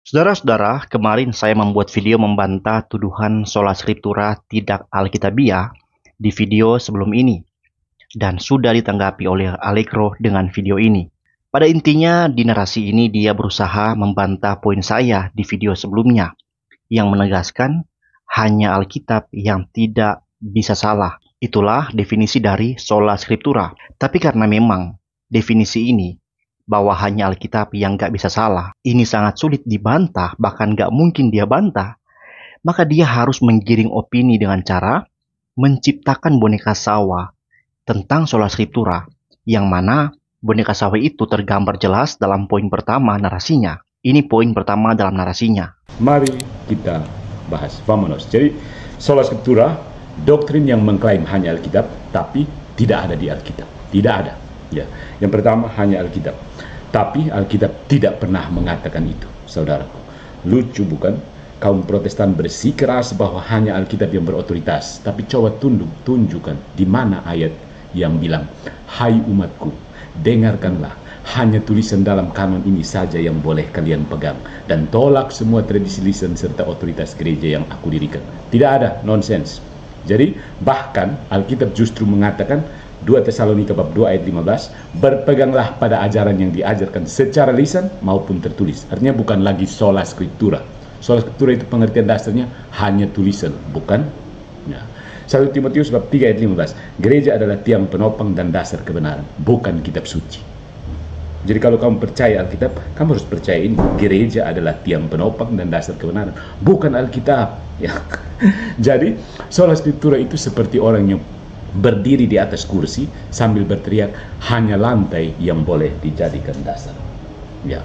Saudara-saudara, kemarin saya membuat video membantah tuduhan sola scriptura tidak alkitabiah di video sebelum ini, dan sudah ditanggapi oleh Allegro dengan video ini. Pada intinya, di narasi ini dia berusaha membantah poin saya di video sebelumnya, yang menegaskan hanya Alkitab yang tidak bisa salah. Itulah definisi dari sola scriptura. Tapi karena memang definisi ini bahwa hanya Alkitab yang gak bisa salah, ini sangat sulit dibantah, bahkan gak mungkin dia bantah, maka dia harus menggiring opini dengan cara menciptakan boneka sawa tentang sola scriptura, yang mana boneka sawa itu tergambar jelas dalam poin pertama narasinya. Ini poin pertama dalam narasinya. Mari kita bahas. Vamonos. Jadi, sola scriptura, doktrin yang mengklaim hanya Alkitab, tapi tidak ada di Alkitab. Tidak ada. Ya. Yang pertama, hanya Alkitab. Tapi Alkitab tidak pernah mengatakan itu, saudaraku. Lucu bukan? Kaum Protestan bersikeras bahwa hanya Alkitab yang berotoritas. Tapi coba tunjukkan di mana ayat yang bilang, hai umatku, dengarkanlah. Hanya tulisan dalam kanon ini saja yang boleh kalian pegang. Dan tolak semua tradisi lisan serta otoritas gereja yang aku dirikan. Tidak ada, nonsense. Jadi bahkan Alkitab justru mengatakan 2 Tesalonika bab 2 ayat 15, berpeganglah pada ajaran yang diajarkan secara lisan maupun tertulis. Artinya bukan lagi sola scriptura. Sola scriptura itu pengertian dasarnya hanya tulisan, bukan? Ya. 1 Timotius bab 3 ayat 15, gereja adalah tiang penopang dan dasar kebenaran, bukan kitab suci. Jadi kalau kamu percaya Alkitab, kamu harus percaya ini, gereja adalah tiang penopang dan dasar kebenaran, bukan Alkitab. Ya. Jadi sola scriptura itu seperti orang yang berdiri di atas kursi sambil berteriak, hanya lantai yang boleh dijadikan dasar. Ya.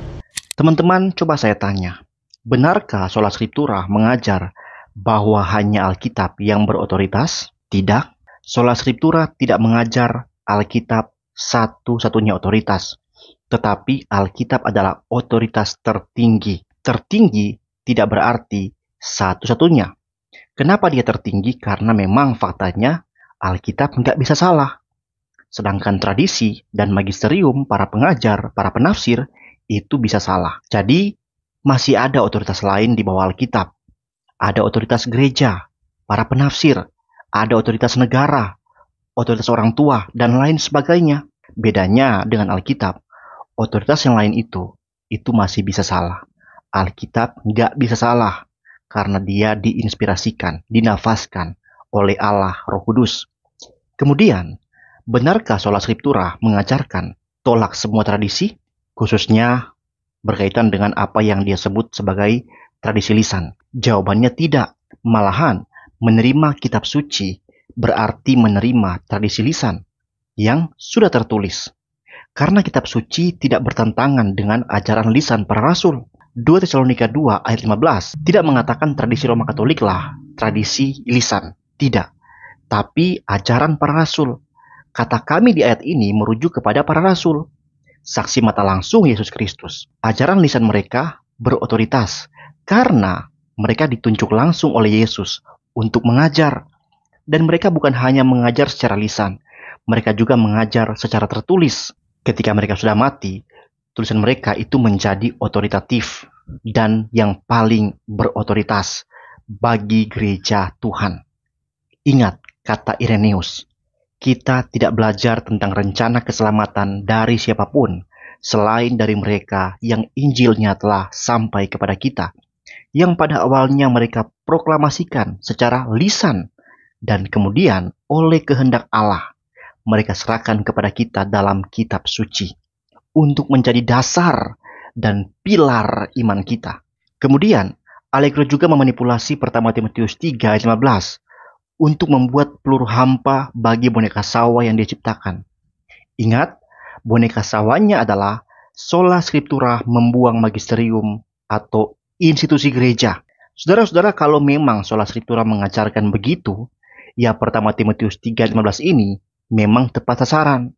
Teman-teman, coba saya tanya, benarkah sola scriptura mengajar bahwa hanya Alkitab yang berotoritas? Tidak. Sola scriptura tidak mengajar Alkitab satu-satunya otoritas, tetapi Alkitab adalah otoritas tertinggi. Tertinggi tidak berarti satu-satunya. Kenapa dia tertinggi? Karena memang faktanya Alkitab nggak bisa salah. Sedangkan tradisi dan magisterium para pengajar, para penafsir, itu bisa salah. Jadi, masih ada otoritas lain di bawah Alkitab. Ada otoritas gereja, para penafsir, ada otoritas negara, otoritas orang tua, dan lain sebagainya. Bedanya dengan Alkitab, otoritas yang lain itu masih bisa salah. Alkitab nggak bisa salah, karena dia diinspirasikan, dinafaskan oleh Allah Roh Kudus. Kemudian, benarkah sola scriptura mengajarkan tolak semua tradisi, khususnya berkaitan dengan apa yang dia sebut sebagai tradisi lisan? Jawabannya tidak. Malahan, menerima kitab suci berarti menerima tradisi lisan yang sudah tertulis. Karena kitab suci tidak bertentangan dengan ajaran lisan para rasul. 2 Tesalonika 2 ayat 15 tidak mengatakan tradisi Roma Katolik lah tradisi lisan. Tidak. Tapi ajaran para rasul. Kata kami di ayat ini merujuk kepada para rasul. Saksi mata langsung Yesus Kristus. Ajaran lisan mereka berotoritas karena mereka ditunjuk langsung oleh Yesus untuk mengajar. Dan mereka bukan hanya mengajar secara lisan, mereka juga mengajar secara tertulis. Ketika mereka sudah mati, tulisan mereka itu menjadi otoritatif dan yang paling berotoritas bagi gereja Tuhan. Ingat kata Irenaeus, kita tidak belajar tentang rencana keselamatan dari siapapun selain dari mereka yang Injilnya telah sampai kepada kita, yang pada awalnya mereka proklamasikan secara lisan dan kemudian oleh kehendak Allah mereka serahkan kepada kita dalam kitab suci untuk menjadi dasar dan pilar iman kita. Kemudian, Allegro juga memanipulasi 1 Timotius 3 ayat 15 untuk membuat peluru hampa bagi boneka sawa yang dia ciptakan. Ingat, boneka sawanya adalah sola scriptura membuang magisterium atau institusi gereja. Saudara-saudara, kalau memang sola scriptura mengajarkan begitu, ya 1 Timotius 3 ayat 15 ini memang tepat sasaran.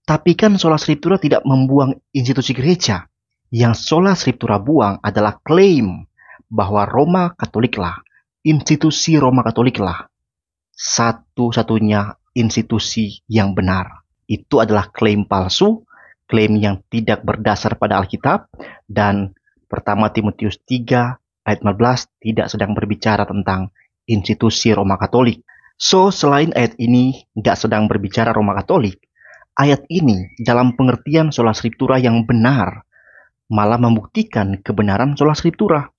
Tapi kan sola scriptura tidak membuang institusi gereja. Yang sola scriptura buang adalah klaim bahwa Roma Katoliklah, institusi Roma Katoliklah, satu-satunya institusi yang benar. Itu adalah klaim palsu, klaim yang tidak berdasar pada Alkitab, dan Pertama Timotius 3 ayat 15 tidak sedang berbicara tentang institusi Roma Katolik. So, selain ayat ini nggak sedang berbicara Roma Katolik, ayat ini dalam pengertian sola scriptura yang benar malah membuktikan kebenaran sola scriptura.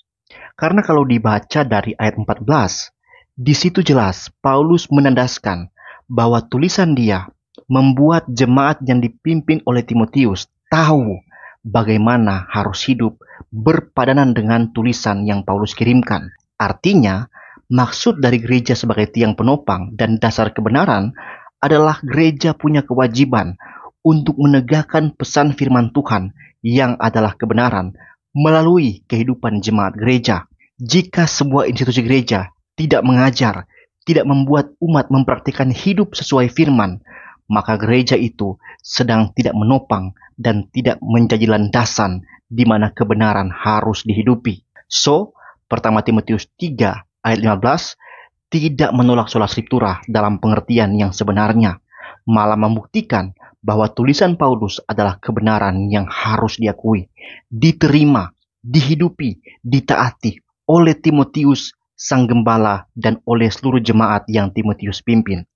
Karena kalau dibaca dari ayat 14, di situ jelas Paulus menandaskan bahwa tulisan dia membuat jemaat yang dipimpin oleh Timotius tahu bagaimana harus hidup berpadanan dengan tulisan yang Paulus kirimkan. Artinya, maksud dari gereja sebagai tiang penopang dan dasar kebenaran adalah gereja punya kewajiban untuk menegakkan pesan firman Tuhan yang adalah kebenaran melalui kehidupan jemaat gereja. Jika sebuah institusi gereja tidak mengajar, tidak membuat umat mempraktikkan hidup sesuai firman, maka gereja itu sedang tidak menopang dan tidak menjadi landasan di mana kebenaran harus dihidupi. So, pertama Timotius 3 ayat 15 tidak menolak sola scriptura dalam pengertian yang sebenarnya, malah membuktikan bahwa tulisan Paulus adalah kebenaran yang harus diakui, diterima, dihidupi, ditaati oleh Timotius, sang gembala, dan oleh seluruh jemaat yang Timotius pimpin.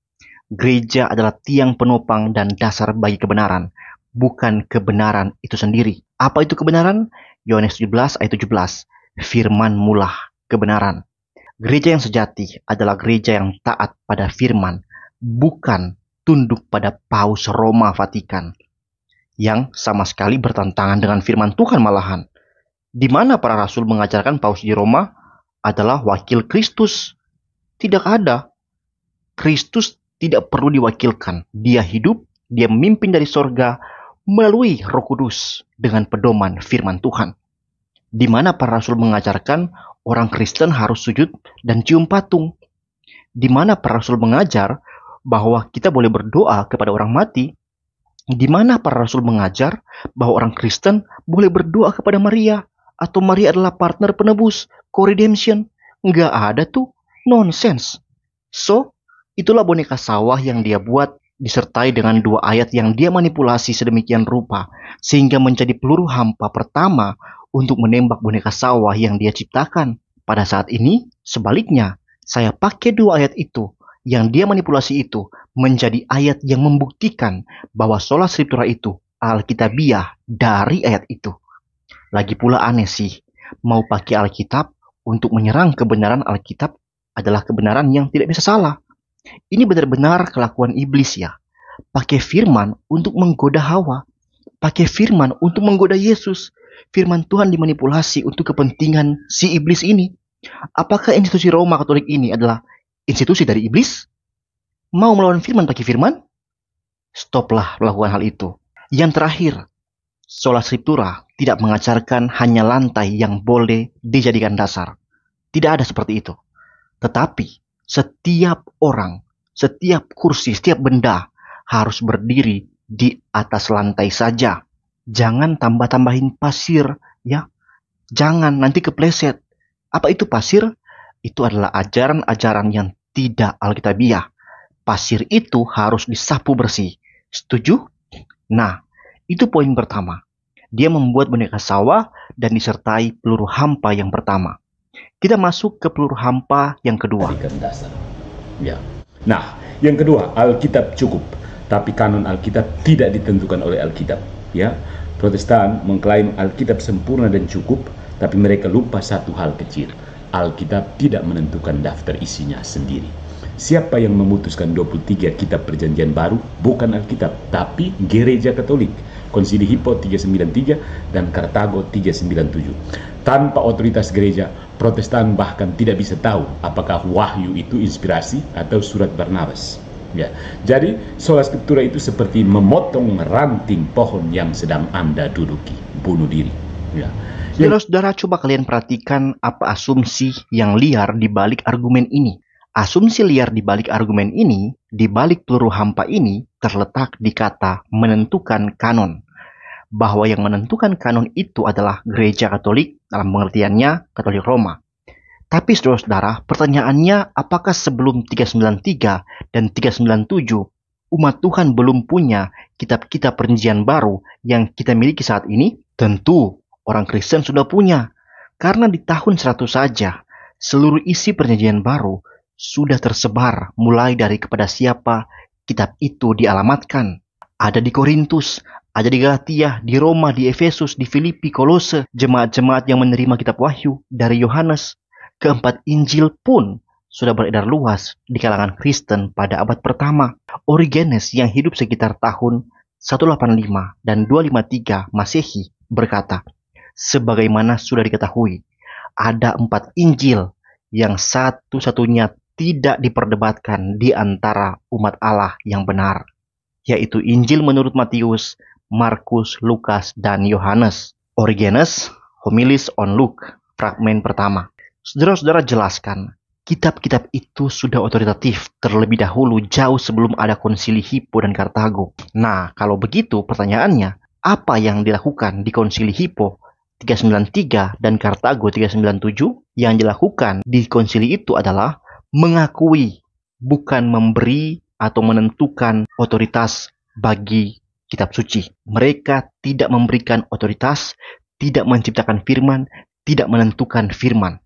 Gereja adalah tiang penopang dan dasar bagi kebenaran, bukan kebenaran itu sendiri. Apa itu kebenaran? Yohanes 17 ayat 17, firman mulah kebenaran. Gereja yang sejati adalah gereja yang taat pada firman, bukan tunduk pada Paus Roma Vatikan, yang sama sekali bertentangan dengan firman Tuhan malahan. Di mana para rasul mengajarkan Paus di Roma adalah wakil Kristus. Tidak ada. Kristus tidak perlu diwakilkan. Dia hidup, dia memimpin dari sorga melalui Roh Kudus dengan pedoman firman Tuhan. Di mana para rasul mengajarkan orang Kristen harus sujud dan cium patung. Di mana para rasul mengajar bahwa kita boleh berdoa kepada orang mati. Di mana para rasul mengajar bahwa orang Kristen boleh berdoa kepada Maria, atau Maria adalah partner penebus, co-redemption. Nggak ada tuh, nonsense. So, itulah boneka sawah yang dia buat disertai dengan 2 ayat yang dia manipulasi sedemikian rupa sehingga menjadi peluru hampa pertama untuk menembak boneka sawah yang dia ciptakan. Pada saat ini, sebaliknya, saya pakai 2 ayat itu yang dia manipulasi itu menjadi ayat yang membuktikan bahwa sola scriptura itu alkitabiah dari ayat itu. Lagi pula aneh sih, mau pakai Alkitab untuk menyerang kebenaran Alkitab adalah kebenaran yang tidak bisa salah. Ini benar-benar kelakuan iblis ya. Pakai firman untuk menggoda Hawa. Pakai firman untuk menggoda Yesus. Firman Tuhan dimanipulasi untuk kepentingan si iblis ini. Apakah institusi Roma Katolik ini adalah institusi dari iblis? Mau melawan firman pakai firman? Stoplah melakukan hal itu. Yang terakhir, sola scriptura tidak mengajarkan hanya lantai yang boleh dijadikan dasar. Tidak ada seperti itu. Tetapi setiap orang, setiap kursi, setiap benda harus berdiri di atas lantai saja. Jangan tambah-tambahin pasir, ya. Jangan, nanti kepleset. Apa itu pasir? Itu adalah ajaran-ajaran yang tidak alkitabiah. Pasir itu harus disapu bersih. Setuju? Nah, itu poin pertama. Dia membuat boneka sawah dan disertai peluru hampa yang pertama. Kita masuk ke peluru hampa yang kedua. Dasar. Ya. Nah, yang kedua, Alkitab cukup, tapi kanon Alkitab tidak ditentukan oleh Alkitab. Ya, Protestan mengklaim Alkitab sempurna dan cukup, tapi mereka lupa satu hal kecil. Alkitab tidak menentukan daftar isinya sendiri. Siapa yang memutuskan 23 kitab perjanjian baru bukan Alkitab, tapi Gereja Katolik. Konsili Hippo 393 dan Kartago 397. Tanpa otoritas gereja, Protestan bahkan tidak bisa tahu apakah wahyu itu inspirasi atau surat Barnabas. Ya, jadi sola scriptura itu seperti memotong ranting pohon yang sedang Anda duduki, bunuh diri. Ya. Saudara-saudara, coba kalian perhatikan apa asumsi yang liar di balik argumen ini. Asumsi liar di balik argumen ini, di balik peluru hampa ini, terletak di kata menentukan kanon. Bahwa yang menentukan kanon itu adalah gereja Katolik, dalam pengertiannya Katolik Roma. Tapi saudara-saudara, pertanyaannya apakah sebelum 393 dan 397 umat Tuhan belum punya kitab-kitab perjanjian baru yang kita miliki saat ini? Tentu, Orang Kristen sudah punya. Karena di tahun 100 saja, seluruh isi perjanjian baru sudah tersebar mulai dari kepada siapa kitab itu dialamatkan. Ada di Korintus, ada di Galatia, di Roma, di Efesus, di Filipi, Kolose, jemaat-jemaat yang menerima kitab Wahyu dari Yohanes. Keempat Injil pun sudah beredar luas di kalangan Kristen pada abad pertama. Origenes yang hidup sekitar tahun 185 dan 253 Masehi berkata, sebagaimana sudah diketahui, ada 4 Injil yang satu-satunya tidak diperdebatkan di antara umat Allah yang benar, yaitu Injil menurut Matius, Markus, Lukas, dan Yohanes. Origenes, Homilis on Luke, fragmen pertama. Saudara-saudara jelaskan, kitab-kitab itu sudah otoritatif terlebih dahulu jauh sebelum ada konsili Hippo dan Kartago. Nah, kalau begitu pertanyaannya, apa yang dilakukan di konsili Hippo 393 dan Kartago 397? Yang dilakukan di konsili itu adalah mengakui, bukan memberi atau menentukan otoritas bagi kitab suci. Mereka tidak memberikan otoritas, tidak menciptakan firman, tidak menentukan firman.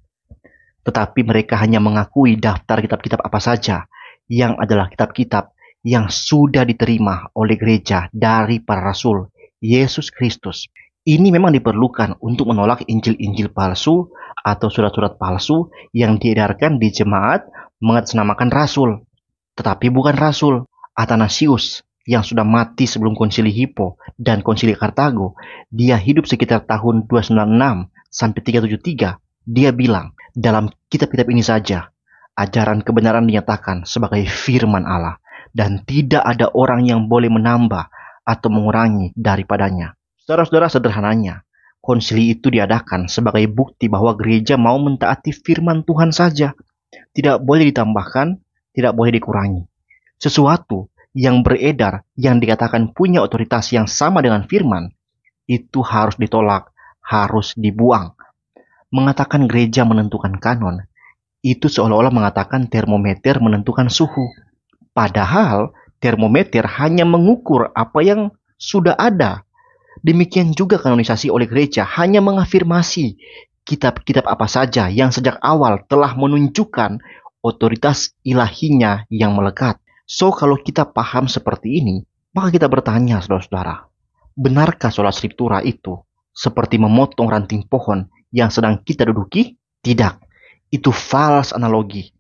Tetapi mereka hanya mengakui daftar kitab-kitab apa saja yang adalah kitab-kitab yang sudah diterima oleh gereja dari para rasul Yesus Kristus. Ini memang diperlukan untuk menolak Injil-Injil palsu atau surat-surat palsu yang diedarkan di jemaat mengatasnamakan rasul. Tetapi bukan rasul. Athanasius yang sudah mati sebelum konsili Hippo dan konsili Kartago, dia hidup sekitar tahun 296 sampai 373. Dia bilang, dalam kitab-kitab ini saja, ajaran kebenaran dinyatakan sebagai firman Allah, dan tidak ada orang yang boleh menambah atau mengurangi daripadanya. Saudara-saudara, sederhananya, konsili itu diadakan sebagai bukti bahwa gereja mau mentaati firman Tuhan saja. Tidak boleh ditambahkan, tidak boleh dikurangi. Sesuatu yang beredar, yang dikatakan punya otoritas yang sama dengan firman, itu harus ditolak, harus dibuang. Mengatakan gereja menentukan kanon, itu seolah-olah mengatakan termometer menentukan suhu. Padahal termometer hanya mengukur apa yang sudah ada. Demikian juga kanonisasi oleh gereja hanya mengafirmasi kitab-kitab apa saja yang sejak awal telah menunjukkan otoritas ilahinya yang melekat. So, kalau kita paham seperti ini, maka kita bertanya, saudara-saudara, benarkah sola scriptura itu seperti memotong ranting pohon yang sedang kita duduki? Tidak, itu false analogi.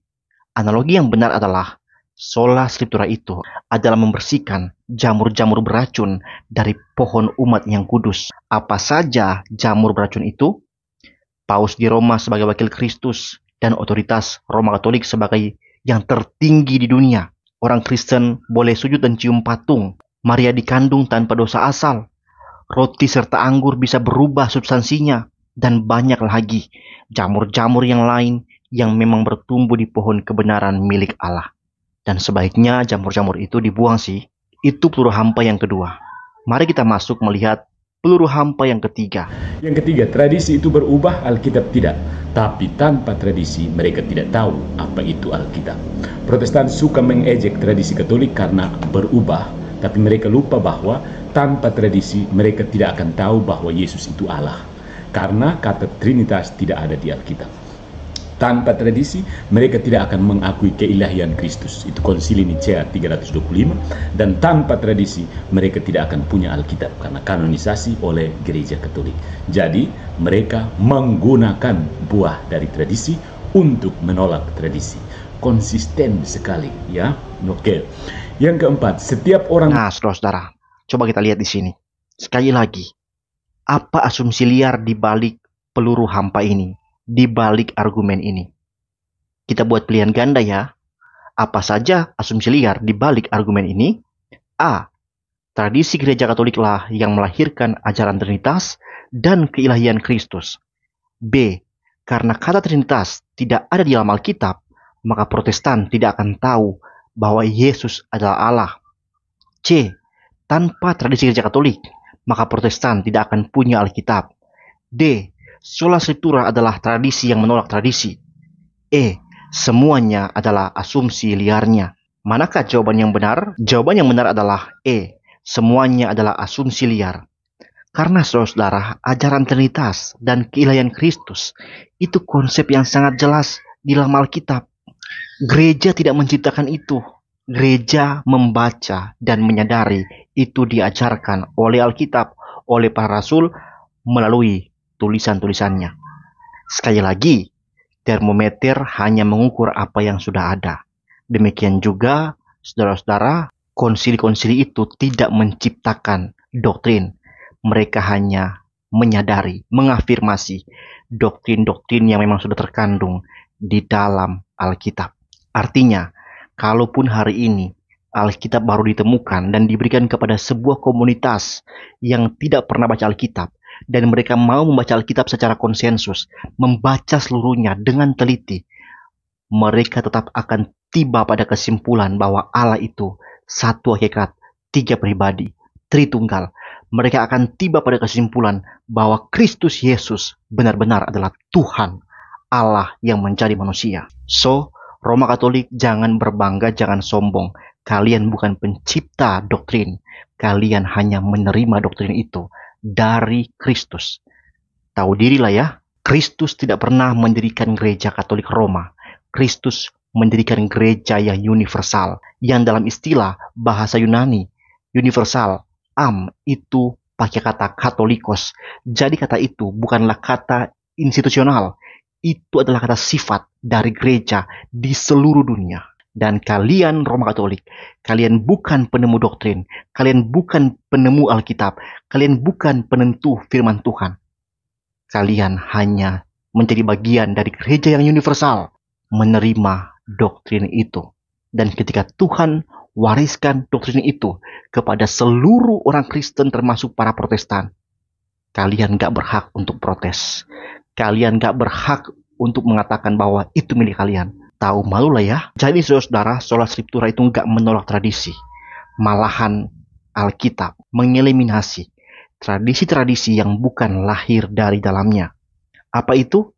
Analogi yang benar adalah sola scriptura itu adalah membersihkan jamur-jamur beracun dari pohon umat yang kudus. Apa saja jamur beracun itu? Paus di Roma sebagai wakil Kristus dan otoritas Roma Katolik sebagai yang tertinggi di dunia. Orang Kristen boleh sujud dan cium patung. Maria dikandung tanpa dosa asal. Roti serta anggur bisa berubah substansinya. Dan banyak lagi jamur-jamur yang lain yang memang bertumbuh di pohon kebenaran milik Allah. Dan sebaiknya jamur-jamur itu dibuang sih. Itu peluru hampa yang kedua. Mari kita masuk melihat peluru hampa yang ketiga. Yang ketiga, tradisi itu berubah, Alkitab tidak. Tapi tanpa tradisi mereka tidak tahu apa itu Alkitab. Protestan suka mengejek tradisi Katolik karena berubah, tapi mereka lupa bahwa tanpa tradisi mereka tidak akan tahu bahwa Yesus itu Allah. Karena kata Trinitas tidak ada di Alkitab. Tanpa tradisi, mereka tidak akan mengakui keilahian Kristus. Itu Konsili Nicea 325. Dan tanpa tradisi, mereka tidak akan punya Alkitab karena kanonisasi oleh Gereja Katolik. Jadi, mereka menggunakan buah dari tradisi untuk menolak tradisi. Konsisten sekali, ya. Oke. Yang keempat, setiap orang... Nah, saudara-saudara, coba kita lihat di sini. Sekali lagi, apa asumsi liar di balik peluru hampa ini? Di balik argumen ini. Kita buat pilihan ganda ya. Apa saja asumsi liar di balik argumen ini? A. Tradisi gereja Katoliklah yang melahirkan ajaran Trinitas dan keilahian Kristus. B. Karena kata Trinitas tidak ada di dalam Alkitab, maka Protestan tidak akan tahu bahwa Yesus adalah Allah. C. Tanpa tradisi gereja Katolik, maka Protestan tidak akan punya Alkitab. D. Sola scriptura adalah tradisi yang menolak tradisi. E. Semuanya adalah asumsi liarnya. Manakah jawaban yang benar? Jawaban yang benar adalah E. Semuanya adalah asumsi liar. Karena saudara, ajaran Trinitas dan keilahian Kristus itu konsep yang sangat jelas di dalam Alkitab. Gereja tidak menciptakan itu. Gereja membaca dan menyadari itu diajarkan oleh Alkitab, oleh para rasul melalui tulisan-tulisannya. Sekali lagi, termometer hanya mengukur apa yang sudah ada. Demikian juga, saudara-saudara, konsili-konsili itu tidak menciptakan doktrin. Mereka hanya menyadari, mengafirmasi doktrin-doktrin yang memang sudah terkandung di dalam Alkitab. Artinya, kalaupun hari ini Alkitab baru ditemukan dan diberikan kepada sebuah komunitas yang tidak pernah baca Alkitab, dan mereka mau membaca Alkitab secara konsensus, membaca seluruhnya dengan teliti, mereka tetap akan tiba pada kesimpulan bahwa Allah itu satu hakikat, tiga pribadi, Tritunggal. Mereka akan tiba pada kesimpulan bahwa Kristus Yesus benar-benar adalah Tuhan, Allah yang menjadi manusia. So, Roma Katolik, jangan berbangga, jangan sombong. Kalian bukan pencipta doktrin. Kalian hanya menerima doktrin itu dari Kristus. Tahu dirilah ya, Kristus tidak pernah mendirikan gereja Katolik Roma. Kristus mendirikan gereja yang universal, yang dalam istilah bahasa Yunani, universal, itu pakai kata katolikos. Jadi kata itu bukanlah kata institusional, itu adalah kata sifat dari gereja di seluruh dunia. Dan kalian Roma Katolik, kalian bukan penemu doktrin, kalian bukan penemu Alkitab, kalian bukan penentu firman Tuhan. Kalian hanya menjadi bagian dari gereja yang universal, menerima doktrin itu. Dan ketika Tuhan wariskan doktrin itu kepada seluruh orang Kristen termasuk para Protestan, kalian gak berhak untuk protes. Kalian gak berhak untuk mengatakan bahwa itu milik kalian. Tahu malu lah ya. Jadi saudara, sola scriptura itu gak menolak tradisi. Malahan Alkitab mengeliminasi tradisi-tradisi yang bukan lahir dari dalamnya. Apa itu?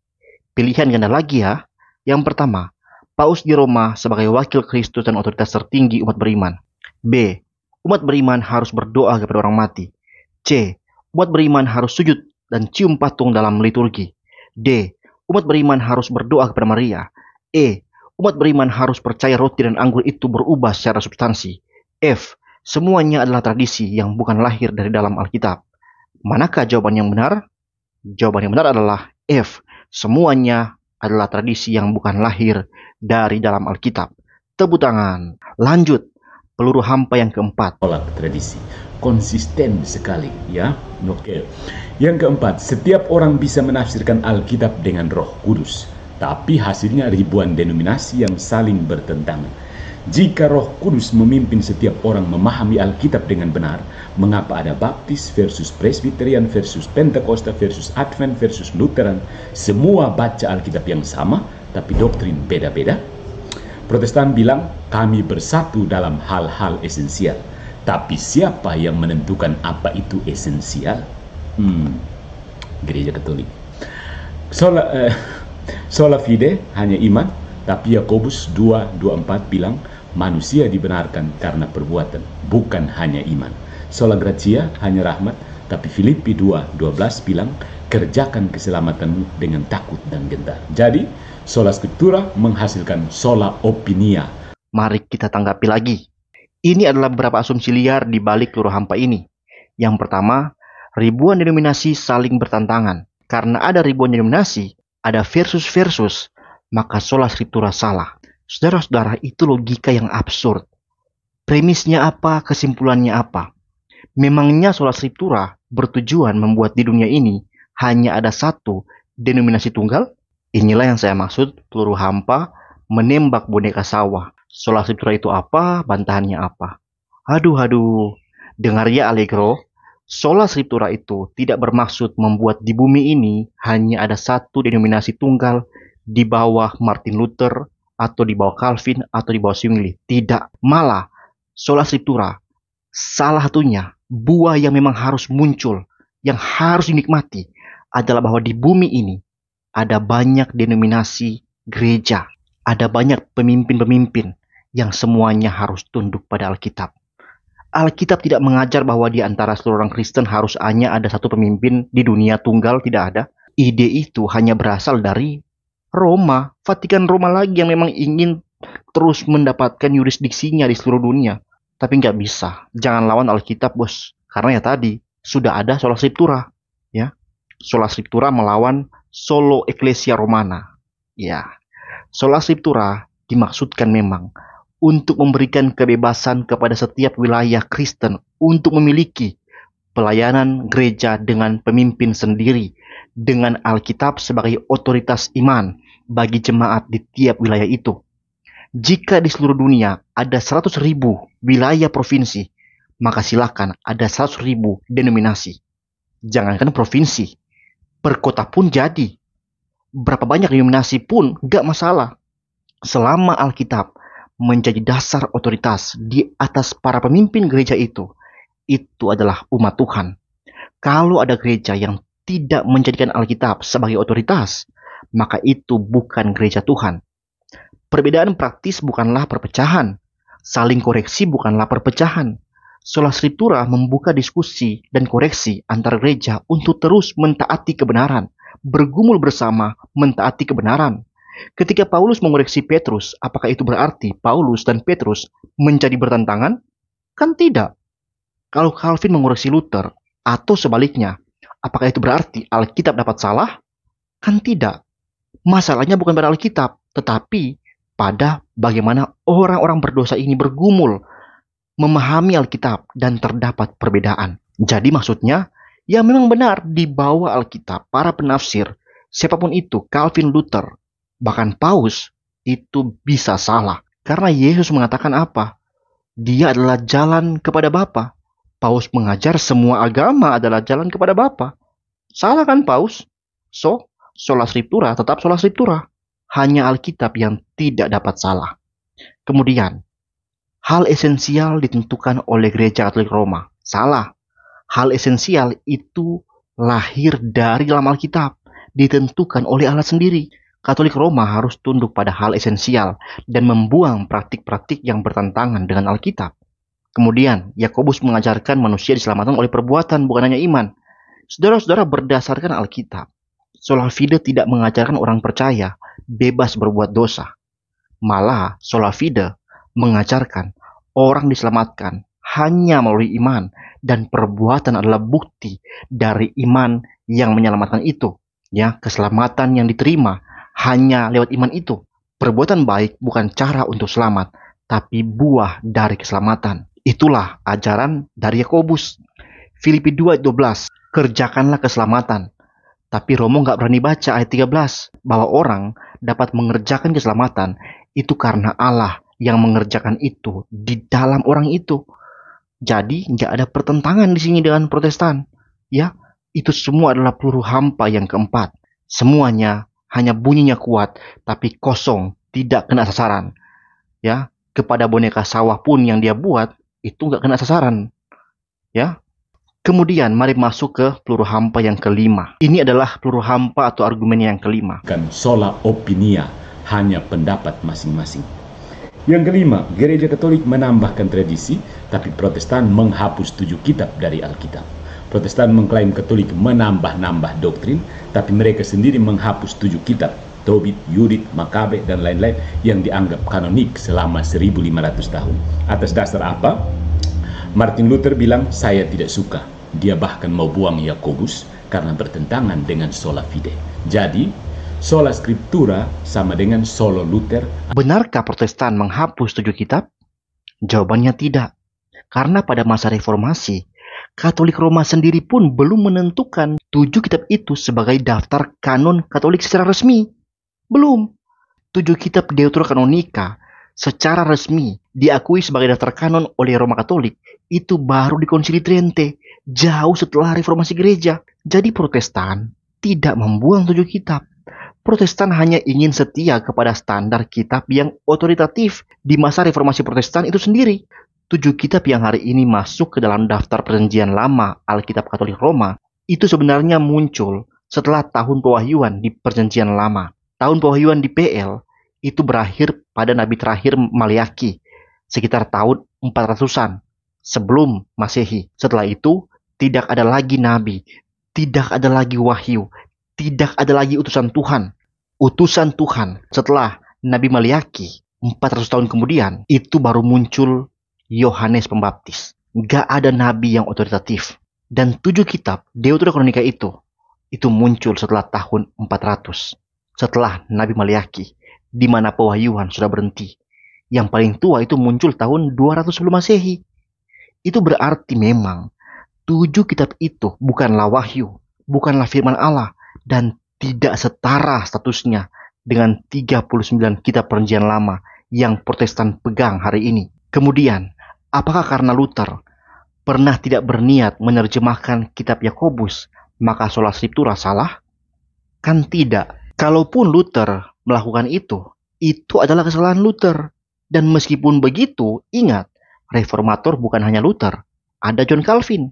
Pilihan ganda lagi ya. Yang pertama, Paus di Roma sebagai wakil Kristus dan otoritas tertinggi umat beriman. B. Umat beriman harus berdoa kepada orang mati. C. Umat beriman harus sujud dan cium patung dalam liturgi. D. Umat beriman harus berdoa kepada Maria. E. Umat beriman harus percaya roti dan anggur itu berubah secara substansi. F. Semuanya adalah tradisi yang bukan lahir dari dalam Alkitab. Manakah jawaban yang benar? Jawaban yang benar adalah F. Semuanya adalah tradisi yang bukan lahir dari dalam Alkitab. Tepuk tangan. Lanjut. Peluru hampa yang keempat. Tolak tradisi. Konsisten sekali, ya. Oke. Yang keempat, setiap orang bisa menafsirkan Alkitab dengan Roh Kudus, tapi hasilnya ribuan denominasi yang saling bertentangan. Jika Roh Kudus memimpin setiap orang memahami Alkitab dengan benar, mengapa ada Baptis versus Presbyterian versus Pentakosta versus Advent versus Lutheran, semua baca Alkitab yang sama, tapi doktrin beda-beda? Protestan bilang, kami bersatu dalam hal-hal esensial. Tapi siapa yang menentukan apa itu esensial? Gereja Katolik. Sola fide hanya iman, tapi Yakobus 2:24 bilang, manusia dibenarkan karena perbuatan, bukan hanya iman. Sola gratia hanya rahmat, tapi Filipi 2:12 bilang, kerjakan keselamatanmu dengan takut dan gentar. Jadi, sola scriptura menghasilkan sola opinia. Mari kita tanggapi lagi. Ini adalah beberapa asumsi liar di balik peluru hampa ini. Yang pertama, ribuan denominasi saling bertentangan. Karena ada ribuan denominasi, ada versus-versus, maka sola scriptura salah. Saudara-saudara, itu logika yang absurd. Premisnya apa, kesimpulannya apa? Memangnya sola scriptura bertujuan membuat di dunia ini hanya ada satu denominasi tunggal? Inilah yang saya maksud peluru hampa menembak boneka sawah. Sola scriptura itu apa? Bantahannya apa? Aduh. Dengar ya Allegro. Sola scriptura itu tidak bermaksud membuat di bumi ini hanya ada satu denominasi tunggal di bawah Martin Luther, atau di bawah Calvin, atau di bawah Zwingli. Tidak. Malah, sola scriptura salah satunya, buah yang memang harus muncul, yang harus dinikmati, adalah bahwa di bumi ini ada banyak denominasi gereja, ada banyak pemimpin-pemimpin yang semuanya harus tunduk pada Alkitab. Alkitab tidak mengajar bahwa di antara seluruh orang Kristen harus hanya ada satu pemimpin di dunia tunggal, tidak ada. Ide itu hanya berasal dari Roma, Vatikan Roma lagi yang memang ingin terus mendapatkan yurisdiksinya di seluruh dunia. Tapi nggak bisa, jangan lawan Alkitab bos. Karena ya tadi, sudah ada sola scriptura. Ya. Sola scriptura melawan solo ecclesia romana. Ya, sola scriptura dimaksudkan memang untuk memberikan kebebasan kepada setiap wilayah Kristen untuk memiliki pelayanan gereja dengan pemimpin sendiri, dengan Alkitab sebagai otoritas iman bagi jemaat di tiap wilayah itu. Jika di seluruh dunia ada 100.000 wilayah provinsi, maka silakan ada 100.000 denominasi. Jangankan provinsi, per kota pun jadi. Berapa banyak denominasi pun gak masalah. Selama Alkitab menjadi dasar otoritas di atas para pemimpin gereja itu adalah umat Tuhan. Kalau ada gereja yang tidak menjadikan Alkitab sebagai otoritas, maka itu bukan gereja Tuhan. Perbedaan praktis bukanlah perpecahan. Saling koreksi bukanlah perpecahan. Sola Scriptura membuka diskusi dan koreksi antar gereja untuk terus mentaati kebenaran, bergumul bersama mentaati kebenaran. Ketika Paulus mengoreksi Petrus, apakah itu berarti Paulus dan Petrus menjadi bertentangan? Kan tidak. Kalau Calvin mengoreksi Luther, atau sebaliknya, apakah itu berarti Alkitab dapat salah? Kan tidak. Masalahnya bukan pada Alkitab, tetapi pada bagaimana orang-orang berdosa ini bergumul, memahami Alkitab dan terdapat perbedaan. Jadi maksudnya, ya memang benar di bawah Alkitab, para penafsir, siapapun itu, Calvin, Luther, bahkan Paus, itu bisa salah. Karena Yesus mengatakan apa? Dia adalah jalan kepada Bapa. Paus mengajar semua agama adalah jalan kepada Bapa. Salah kan Paus? So, sola scriptura tetap sola scriptura. Hanya Alkitab yang tidak dapat salah. Kemudian, hal esensial ditentukan oleh Gereja Katolik Roma. Salah. Hal esensial itu lahir dari dalam Alkitab. Ditentukan oleh Allah sendiri. Katolik Roma harus tunduk pada hal esensial dan membuang praktik-praktik yang bertentangan dengan Alkitab. Kemudian, Yakobus mengajarkan manusia diselamatkan oleh perbuatan, bukan hanya iman. Saudara-saudara, berdasarkan Alkitab, sola fide tidak mengajarkan orang percaya bebas berbuat dosa. Malah, sola fide mengajarkan orang diselamatkan hanya melalui iman, dan perbuatan adalah bukti dari iman yang menyelamatkan itu. Ya, keselamatan yang diterima hanya lewat iman itu. Perbuatan baik bukan cara untuk selamat, tapi buah dari keselamatan. Itulah ajaran dari Yakobus. Filipi 2:12, kerjakanlah keselamatan. Tapi Romo nggak berani baca ayat 13, bahwa orang dapat mengerjakan keselamatan itu karena Allah yang mengerjakan itu di dalam orang itu. Jadi nggak ada pertentangan di sini dengan Protestan. Ya, itu semua adalah peluru hampa yang keempat. Semuanya hanya bunyinya kuat, tapi kosong, tidak kena sasaran. Ya, kepada boneka sawah pun yang dia buat, itu nggak kena sasaran. Ya. Kemudian, mari masuk ke peluru hampa yang kelima. Ini adalah peluru hampa atau argumen yang kelima. Kan sola opinia, hanya pendapat masing-masing. Yang kelima, Gereja Katolik menambahkan tradisi, tapi Protestan menghapus 7 kitab dari Alkitab. Protestan mengklaim Katolik menambah-nambah doktrin, tapi mereka sendiri menghapus 7 kitab, Tobit, Yudit, Makabe, dan lain-lain yang dianggap kanonik selama 1500 tahun. Atas dasar apa? Martin Luther bilang, saya tidak suka. Dia bahkan mau buang Yakobus karena bertentangan dengan sola fide. Jadi, sola scriptura sama dengan solo Luther. Benarkah Protestan menghapus 7 kitab? Jawabannya tidak. Karena pada masa reformasi, Katolik Roma sendiri pun belum menentukan 7 kitab itu sebagai daftar kanon Katolik secara resmi. Belum. 7 kitab Deuterokanonika secara resmi diakui sebagai daftar kanon oleh Roma Katolik itu baru di Konsili Trente, jauh setelah reformasi gereja. Jadi Protestan tidak membuang 7 kitab. Protestan hanya ingin setia kepada standar kitab yang otoritatif di masa reformasi Protestan itu sendiri. 7 kitab yang hari ini masuk ke dalam daftar perjanjian lama Alkitab Katolik Roma itu sebenarnya muncul setelah tahun pewahyuan di perjanjian lama. Tahun pewahyuan di PL itu berakhir pada nabi terakhir Maliaki sekitar tahun 400-an. sebelum Masehi. Setelah itu, tidak ada lagi nabi, tidak ada lagi wahyu, tidak ada lagi utusan Tuhan. Utusan Tuhan setelah Nabi Maliaki 400 tahun kemudian, itu baru muncul Yohanes Pembaptis. Gak ada nabi yang otoritatif. Dan 7 kitab Deuterokanonika itu muncul setelah tahun 400. Setelah Nabi Maliaki, di mana pewahyuan sudah berhenti. Yang paling tua itu muncul tahun 200 sebelum Masehi. Itu berarti memang 7 kitab itu bukanlah wahyu, bukanlah firman Allah, dan tidak setara statusnya dengan 39 kitab Perjanjian Lama yang Protestan pegang hari ini. Kemudian, apakah karena Luther pernah tidak berniat menerjemahkan kitab Yakobus, maka sola scriptura salah? Kan tidak. Kalaupun Luther melakukan itu adalah kesalahan Luther. Dan meskipun begitu, ingat, reformator bukan hanya Luther, ada John Calvin.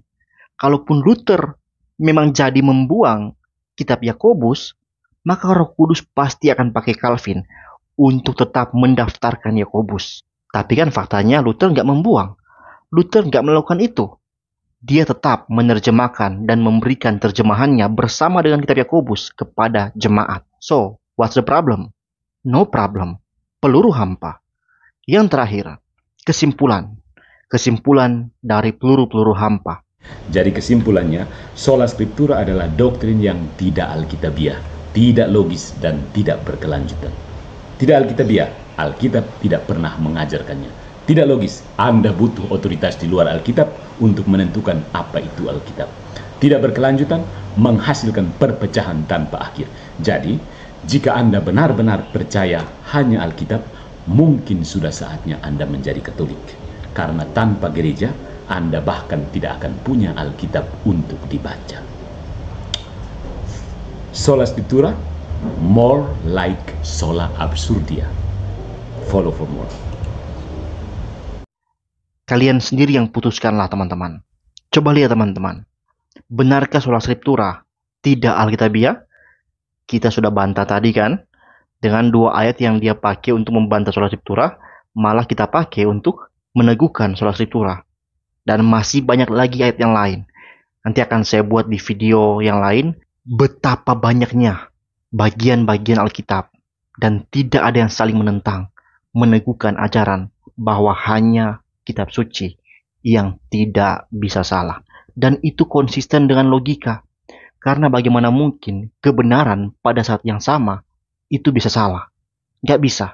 Kalaupun Luther memang jadi membuang kitab Yakobus, maka Roh Kudus pasti akan pakai Calvin untuk tetap mendaftarkan Yakobus. Tapi kan faktanya Luther nggak membuang. Luther nggak melakukan itu. Dia tetap menerjemahkan dan memberikan terjemahannya bersama dengan kitab Yakobus kepada jemaat. So, what's the problem? No problem. Peluru hampa. Yang terakhir, kesimpulan. Kesimpulan dari peluru-peluru hampa. Jadi kesimpulannya, sola scriptura adalah doktrin yang tidak alkitabiah, tidak logis, dan tidak berkelanjutan. Tidak alkitabiah, Alkitab tidak pernah mengajarkannya. Tidak logis, Anda butuh otoritas di luar Alkitab untuk menentukan apa itu Alkitab. Tidak berkelanjutan, menghasilkan perpecahan tanpa akhir. Jadi, jika Anda benar-benar percaya hanya Alkitab, mungkin sudah saatnya Anda menjadi Katolik. Karena tanpa gereja, Anda bahkan tidak akan punya Alkitab untuk dibaca. Sola Scriptura, more like sola absurdia. Follow for more. Kalian sendiri yang putuskanlah, teman-teman. Coba lihat, teman-teman. Benarkah sola scriptura tidak alkitabiah? Kita sudah bantah tadi kan? Dengan 2 ayat yang dia pakai untuk membantah sola scriptura, malah kita pakai untuk meneguhkan sola scriptura. Dan masih banyak lagi ayat yang lain. Nanti akan saya buat di video yang lain, betapa banyaknya bagian-bagian Alkitab. Dan tidak ada yang saling menentang, meneguhkan ajaran bahwa hanya kitab suci yang tidak bisa salah. Dan itu konsisten dengan logika. Karena bagaimana mungkin kebenaran pada saat yang sama itu bisa salah? Nggak bisa.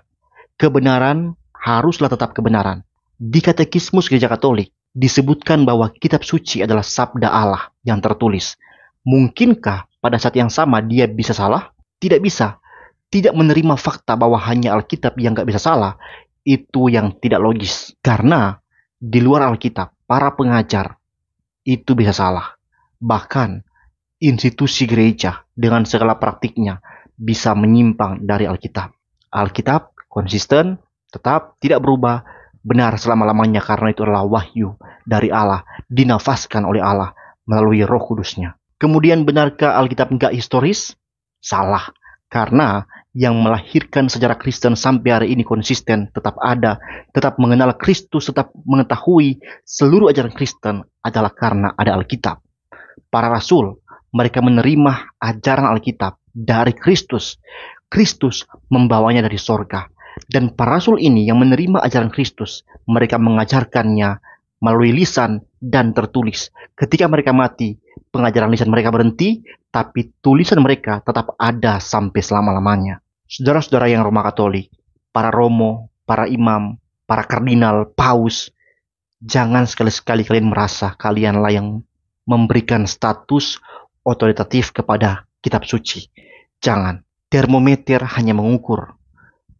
Kebenaran haruslah tetap kebenaran. Di Katekismus Gereja Katolik disebutkan bahwa kitab suci adalah sabda Allah yang tertulis. Mungkinkah pada saat yang sama dia bisa salah? Tidak bisa. Tidak menerima fakta bahwa hanya Alkitab yang nggak bisa salah, itu yang tidak logis. Karena di luar Alkitab, para pengajar itu bisa salah. Bahkan institusi gereja dengan segala praktiknya bisa menyimpang dari Alkitab. Alkitab konsisten, tetap tidak berubah, benar selama-lamanya karena itu adalah wahyu dari Allah, dinafaskan oleh Allah melalui Roh Kudusnya. Kemudian benarkah Alkitab enggak historis? Salah. Karena yang melahirkan sejarah Kristen sampai hari ini konsisten, tetap ada, tetap mengenal Kristus, tetap mengetahui seluruh ajaran Kristen adalah karena ada Alkitab. Para rasul, mereka menerima ajaran Alkitab dari Kristus. Kristus membawanya dari sorga. Dan para rasul ini yang menerima ajaran Kristus, mereka mengajarkannya melalui lisan dan tertulis. Ketika mereka mati, pengajaran lisan mereka berhenti, tapi tulisan mereka tetap ada sampai selama-lamanya. Saudara-saudara yang Roma Katolik, para romo, para imam, para kardinal, paus, jangan sekali-sekali kalian merasa kalianlah yang memberikan status otoritatif kepada kitab suci. Jangan. Termometer hanya mengukur,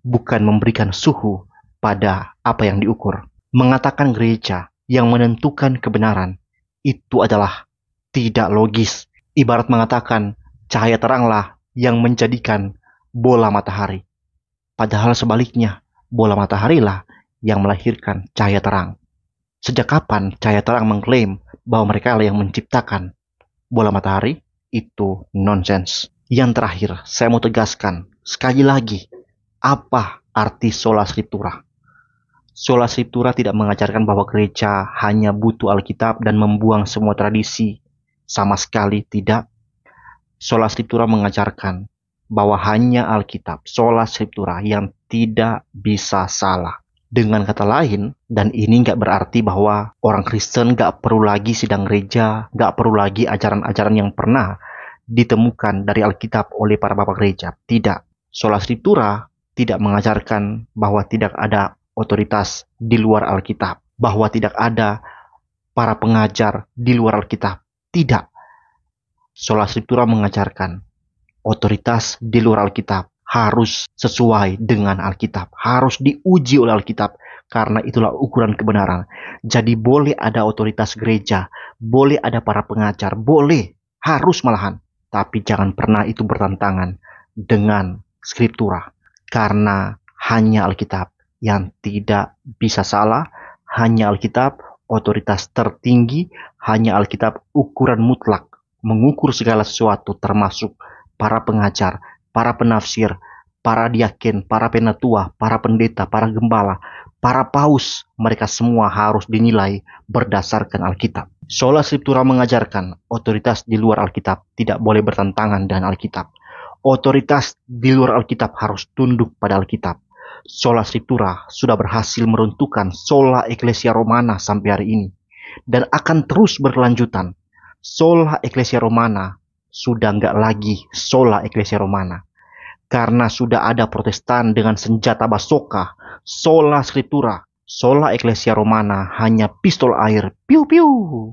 bukan memberikan suhu pada apa yang diukur. Mengatakan gereja yang menentukan kebenaran itu adalah tidak logis. Ibarat mengatakan cahaya teranglah yang menjadikan bola matahari. Padahal sebaliknya, bola mataharilah yang melahirkan cahaya terang. Sejak kapan cahaya terang mengklaim bahwa mereka lah yang menciptakan bola matahari? Itu nonsens. Yang terakhir, saya mau tegaskan sekali lagi, apa arti sola scriptura? Sola Scriptura tidak mengajarkan bahwa gereja hanya butuh Alkitab dan membuang semua tradisi. Sama sekali tidak. Sola Scriptura mengajarkan bahwa hanya Alkitab, Sola Scriptura, yang tidak bisa salah. Dengan kata lain, dan ini nggak berarti bahwa orang Kristen nggak perlu lagi sidang gereja, nggak perlu lagi ajaran-ajaran yang pernah ditemukan dari Alkitab oleh para bapak gereja. Tidak. Sola Scriptura tidak mengajarkan bahwa tidak ada otoritas di luar Alkitab, bahwa tidak ada para pengajar di luar Alkitab. Tidak. Sola Scriptura mengajarkan otoritas di luar Alkitab harus sesuai dengan Alkitab, harus diuji oleh Alkitab, karena itulah ukuran kebenaran. Jadi boleh ada otoritas gereja, boleh ada para pengajar, boleh, harus malahan, tapi jangan pernah itu bertentangan dengan Skriptura, karena hanya Alkitab yang tidak bisa salah, hanya Alkitab otoritas tertinggi, hanya Alkitab ukuran mutlak, mengukur segala sesuatu termasuk para pengajar, para penafsir, para diaken, para penatua, para pendeta, para gembala, para paus, mereka semua harus dinilai berdasarkan Alkitab. Sola Scriptura mengajarkan otoritas di luar Alkitab tidak boleh bertentangan dengan Alkitab. Otoritas di luar Alkitab harus tunduk pada Alkitab. Sola Scriptura sudah berhasil meruntuhkan Sola Ecclesia Romana sampai hari ini dan akan terus berkelanjutan. Sola Ecclesia Romana sudah nggak lagi Sola Ecclesia Romana, karena sudah ada Protestan dengan senjata basoka. Sola Scriptura, Sola Ecclesia Romana hanya pistol air, piu-piu.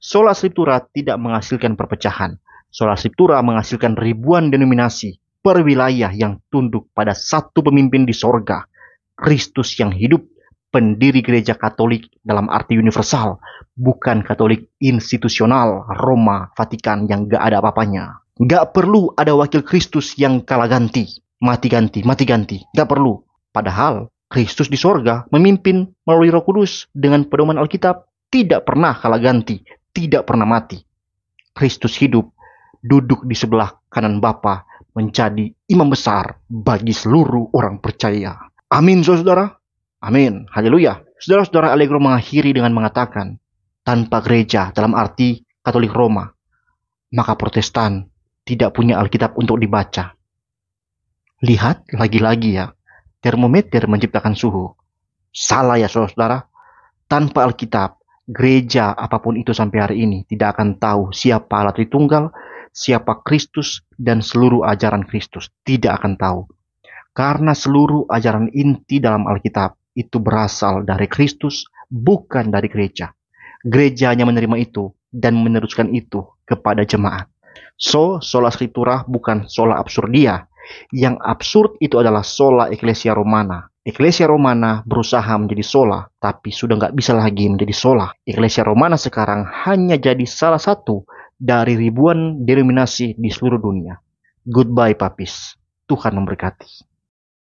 Sola Scriptura tidak menghasilkan perpecahan. Sola Scriptura menghasilkan ribuan denominasi per wilayah yang tunduk pada satu pemimpin di sorga, Kristus yang hidup, pendiri gereja Katolik dalam arti universal, bukan Katolik institusional Roma Vatikan yang gak ada apa-apanya. Gak perlu ada wakil Kristus yang kalah ganti, mati ganti, gak perlu. Padahal Kristus di sorga memimpin melalui Roh Kudus dengan pedoman Alkitab, tidak pernah kalah ganti, tidak pernah mati. Kristus hidup, duduk di sebelah kanan Bapa, menjadi imam besar bagi seluruh orang percaya. Amin, saudara. Amin. Haleluya. Saudara-saudara, Allegro mengakhiri dengan mengatakan, tanpa gereja dalam arti Katolik Roma, maka Protestan tidak punya Alkitab untuk dibaca. Lihat lagi-lagi ya, termometer menciptakan suhu. Salah ya saudara. Tanpa Alkitab, gereja apapun itu sampai hari ini tidak akan tahu siapa Allah Tritunggal, siapa Kristus, dan seluruh ajaran Kristus. Tidak akan tahu. Karena seluruh ajaran inti dalam Alkitab itu berasal dari Kristus, bukan dari gereja. Gereja hanya menerima itu dan meneruskan itu kepada jemaat. So, Sola Scriptura bukan Sola Absurdia. Yang absurd itu adalah Sola Ecclesia Romana. Ecclesia Romana berusaha menjadi Sola, tapi sudah nggak bisa lagi menjadi Sola. Ecclesia Romana sekarang hanya jadi salah satu dari ribuan denominasi di seluruh dunia. Goodbye, papis. Tuhan memberkati.